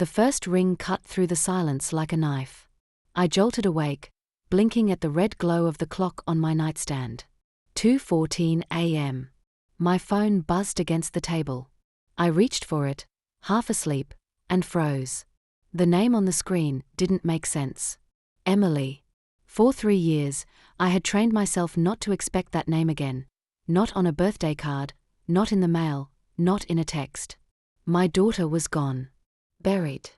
The first ring cut through the silence like a knife. I jolted awake, blinking at the red glow of the clock on my nightstand. 2:14 a.m. My phone buzzed against the table. I reached for it, half asleep, and froze. The name on the screen didn't make sense. Emily. For 3 years, I had trained myself not to expect that name again. Not on a birthday card, not in the mail, not in a text. My daughter was gone. Buried.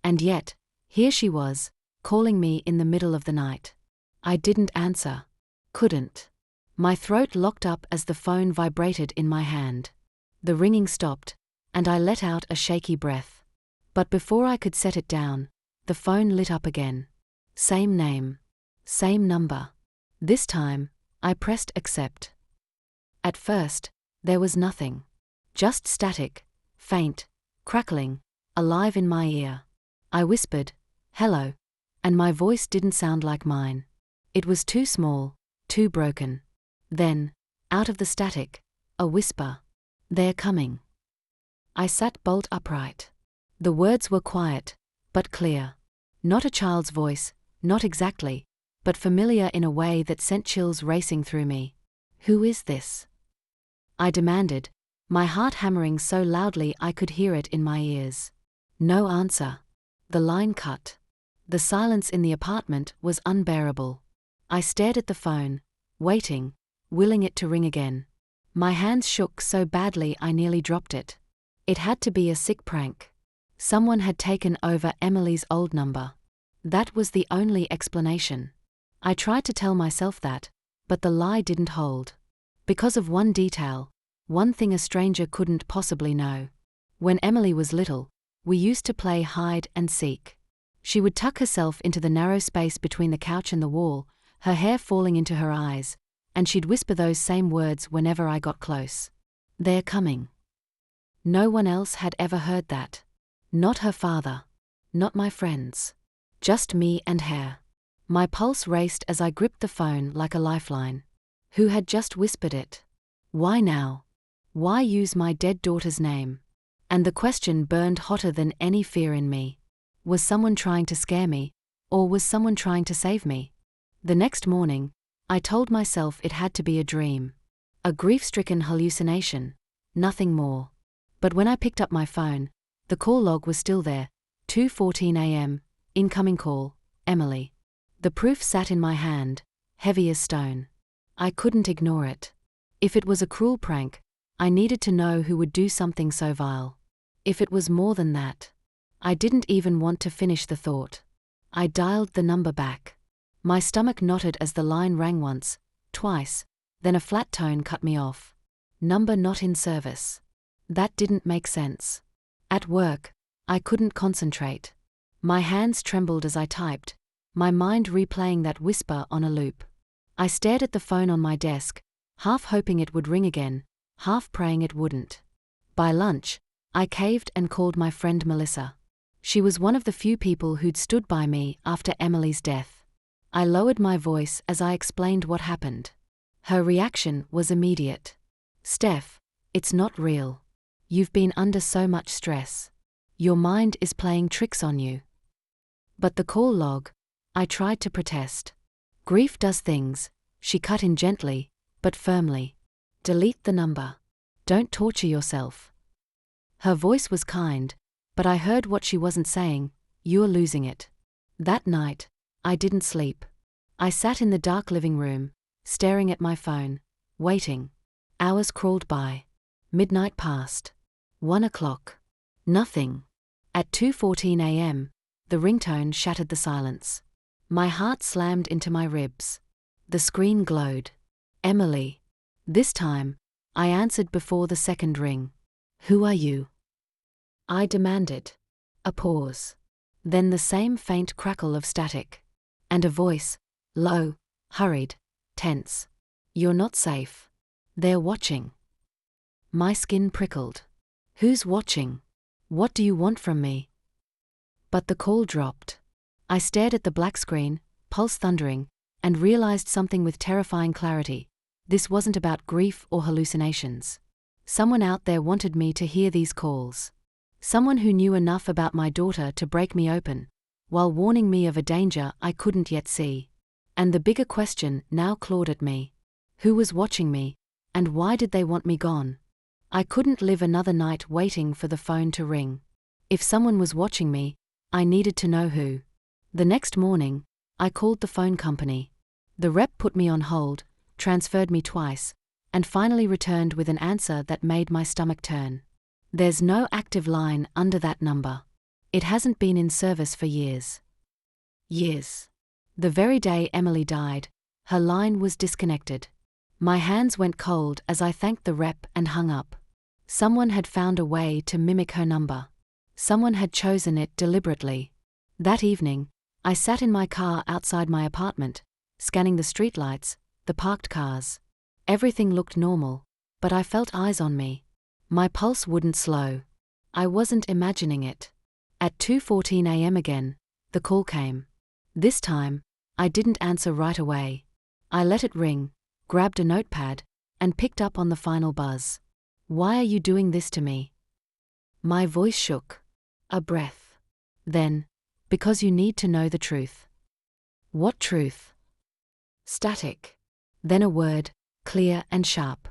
And yet, here she was, calling me in the middle of the night. I didn't answer. Couldn't. My throat locked up as the phone vibrated in my hand. The ringing stopped, and I let out a shaky breath. But before I could set it down, the phone lit up again. Same name. Same number. This time, I pressed accept. At first, there was nothing. Just static, faint, crackling, alive in my ear. I whispered, "Hello," and my voice didn't sound like mine. It was too small, too broken. Then, out of the static, a whisper. "They're coming." I sat bolt upright. The words were quiet, but clear. Not a child's voice, not exactly, but familiar in a way that sent chills racing through me. "Who is this?" I demanded, my heart hammering so loudly I could hear it in my ears. No answer. The line cut. The silence in the apartment was unbearable. I stared at the phone, waiting, willing it to ring again. My hands shook so badly I nearly dropped it. It had to be a sick prank. Someone had taken over Emily's old number. That was the only explanation. I tried to tell myself that, but the lie didn't hold. Because of one detail, one thing a stranger couldn't possibly know. When Emily was little, we used to play hide and seek. She would tuck herself into the narrow space between the couch and the wall, her hair falling into her eyes, and she'd whisper those same words whenever I got close. "They're coming." No one else had ever heard that. Not her father. Not my friends. Just me and her. My pulse raced as I gripped the phone like a lifeline. Who had just whispered it? Why now? Why use my dead daughter's name? And the question burned hotter than any fear in me. Was someone trying to scare me, or was someone trying to save me? The next morning, I told myself it had to be a dream. A grief-stricken hallucination. Nothing more. But when I picked up my phone, the call log was still there. 2:14 a.m., incoming call, Emily. The proof sat in my hand, heavy as stone. I couldn't ignore it. If it was a cruel prank, I needed to know who would do something so vile. If it was more than that, I didn't even want to finish the thought. I dialed the number back. My stomach knotted as the line rang once, twice, then a flat tone cut me off. Number not in service. That didn't make sense. At work, I couldn't concentrate. My hands trembled as I typed, my mind replaying that whisper on a loop. I stared at the phone on my desk, half hoping it would ring again, half praying it wouldn't. By lunch, I caved and called my friend Melissa. She was one of the few people who'd stood by me after Emily's death. I lowered my voice as I explained what happened. Her reaction was immediate. "Steph, it's not real. You've been under so much stress. Your mind is playing tricks on you." But the call log, I tried to protest. "Grief does things," she cut in gently, but firmly. "Delete the number. Don't torture yourself." Her voice was kind, but I heard what she wasn't saying. "You're losing it." That night, I didn't sleep. I sat in the dark living room, staring at my phone, waiting. Hours crawled by. Midnight passed. 1 o'clock. Nothing. At 2:14 a.m., the ringtone shattered the silence. My heart slammed into my ribs. The screen glowed. Emily. This time, I answered before the second ring. "Who are you?" I demanded. A pause. Then the same faint crackle of static. And a voice, low, hurried, tense. "You're not safe. They're watching." My skin prickled. Who's watching? What do you want from me? But the call dropped. I stared at the black screen, pulse thundering, and realized something with terrifying clarity. This wasn't about grief or hallucinations. Someone out there wanted me to hear these calls. Someone who knew enough about my daughter to break me open, while warning me of a danger I couldn't yet see. And the bigger question now clawed at me. Who was watching me, and why did they want me gone? I couldn't live another night waiting for the phone to ring. If someone was watching me, I needed to know who. The next morning, I called the phone company. The rep put me on hold, transferred me twice, and finally returned with an answer that made my stomach turn. There's no active line under that number. It hasn't been in service for years. Years. The very day Emily died, her line was disconnected. My hands went cold as I thanked the rep and hung up. Someone had found a way to mimic her number. Someone had chosen it deliberately. That evening, I sat in my car outside my apartment, scanning the streetlights, the parked cars. Everything looked normal, but I felt eyes on me. My pulse wouldn't slow. I wasn't imagining it. At 2:14 a.m. again, the call came. This time, I didn't answer right away. I let it ring, grabbed a notepad, and picked up on the final buzz. "Why are you doing this to me?" My voice shook. A breath. Then, "Because you need to know the truth." "What truth?" Static. Then a word, clear and sharp.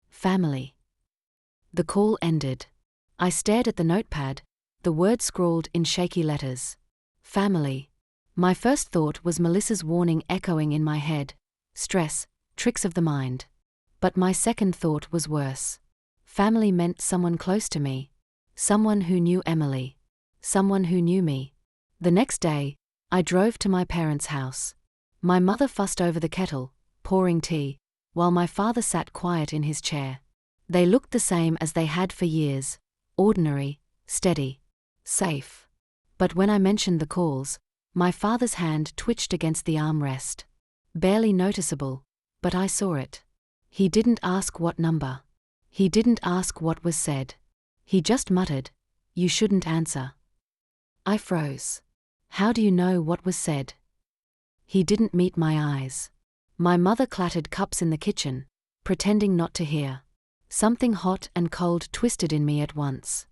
"Family." The call ended. I stared at the notepad, the word scrawled in shaky letters. Family. My first thought was Melissa's warning echoing in my head. Stress, tricks of the mind. But my second thought was worse. Family meant someone close to me. Someone who knew Emily. Someone who knew me. The next day, I drove to my parents' house. My mother fussed over the kettle, pouring tea, while my father sat quiet in his chair. They looked the same as they had for years, ordinary, steady, safe. But when I mentioned the calls, my father's hand twitched against the armrest. Barely noticeable, but I saw it. He didn't ask what number. He didn't ask what was said. He just muttered, "You shouldn't answer." I froze. How do you know what was said? He didn't meet my eyes. My mother clattered cups in the kitchen, pretending not to hear. Something hot and cold twisted in me at once.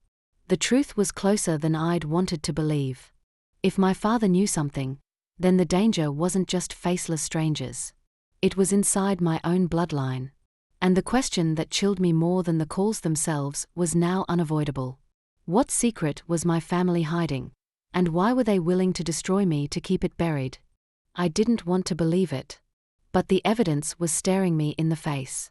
The truth was closer than I'd wanted to believe. If my father knew something, then the danger wasn't just faceless strangers. It was inside my own bloodline. And the question that chilled me more than the calls themselves was now unavoidable. What secret was my family hiding, and why were they willing to destroy me to keep it buried? I didn't want to believe it. But the evidence was staring me in the face.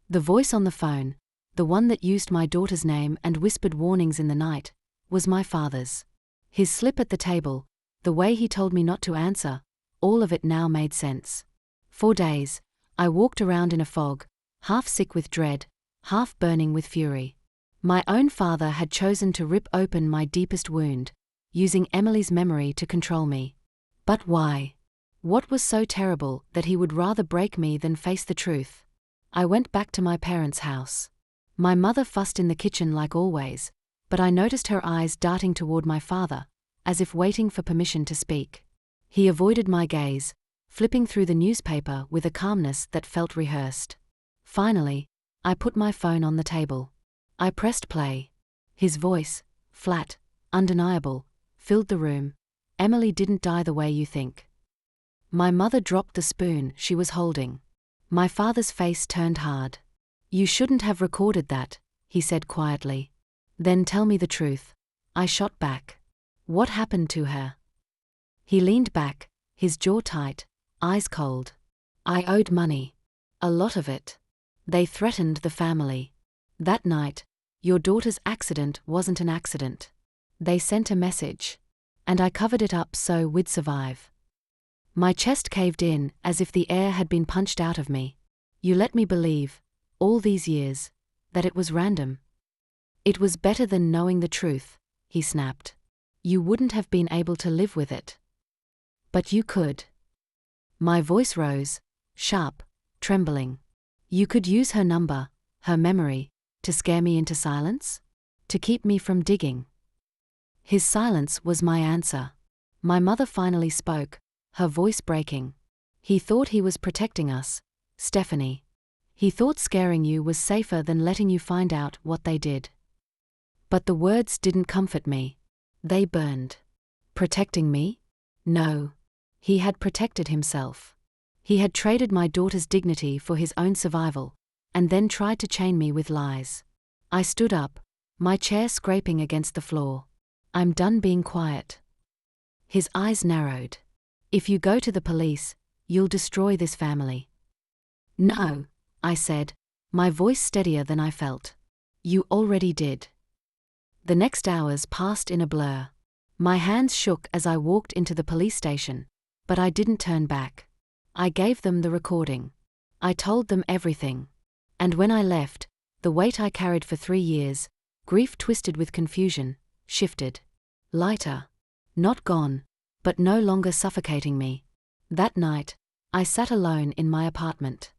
The voice on the phone, the one that used my daughter's name and whispered warnings in the night, was my father's. His slip at the table, the way he told me not to answer, all of it now made sense. For days, I walked around in a fog, half sick with dread, half burning with fury. My own father had chosen to rip open my deepest wound, using Emily's memory to control me. But why? What was so terrible that he would rather break me than face the truth? I went back to my parents' house. My mother fussed in the kitchen like always, but I noticed her eyes darting toward my father, as if waiting for permission to speak. He avoided my gaze, flipping through the newspaper with a calmness that felt rehearsed. Finally, I put my phone on the table. I pressed play. His voice, flat, undeniable, filled the room. "Emily didn't die the way you think." My mother dropped the spoon she was holding. My father's face turned hard. "You shouldn't have recorded that," he said quietly. "Then tell me the truth." I shot back. "What happened to her?" He leaned back, his jaw tight, eyes cold. "I owed money. A lot of it. They threatened the family. That night, your daughter's accident wasn't an accident. They sent a message. And I covered it up so we'd survive." My chest caved in as if the air had been punched out of me. "You let me believe, all these years, that it was random." "It was better than knowing the truth," he snapped. "You wouldn't have been able to live with it. But you could." My voice rose, sharp, trembling. "You could use her number, her memory, to scare me into silence? To keep me from digging?" His silence was my answer. My mother finally spoke, her voice breaking. "He thought he was protecting us, Stephanie. He thought scaring you was safer than letting you find out what they did." But the words didn't comfort me. They burned. Protecting me? No. He had protected himself. He had traded my daughter's dignity for his own survival, and then tried to chain me with lies. I stood up, my chair scraping against the floor. I'm done being quiet. His eyes narrowed. If you go to the police, you'll destroy this family. No, I said, my voice steadier than I felt. You already did. The next hours passed in a blur. My hands shook as I walked into the police station, but I didn't turn back. I gave them the recording. I told them everything. And when I left, the weight I carried for 3 years, grief twisted with confusion, shifted. Lighter. Not gone, but no longer suffocating me. That night, I sat alone in my apartment.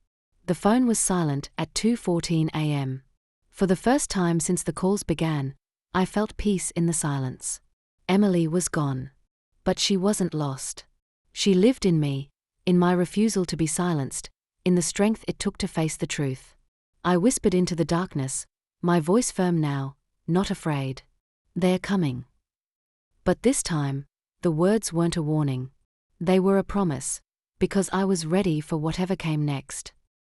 The phone was silent at 2:14 a.m. For the first time since the calls began, I felt peace in the silence. Emily was gone. But she wasn't lost. She lived in me, in my refusal to be silenced, in the strength it took to face the truth. I whispered into the darkness, my voice firm now, not afraid. They're coming. But this time, the words weren't a warning. They were a promise, because I was ready for whatever came next.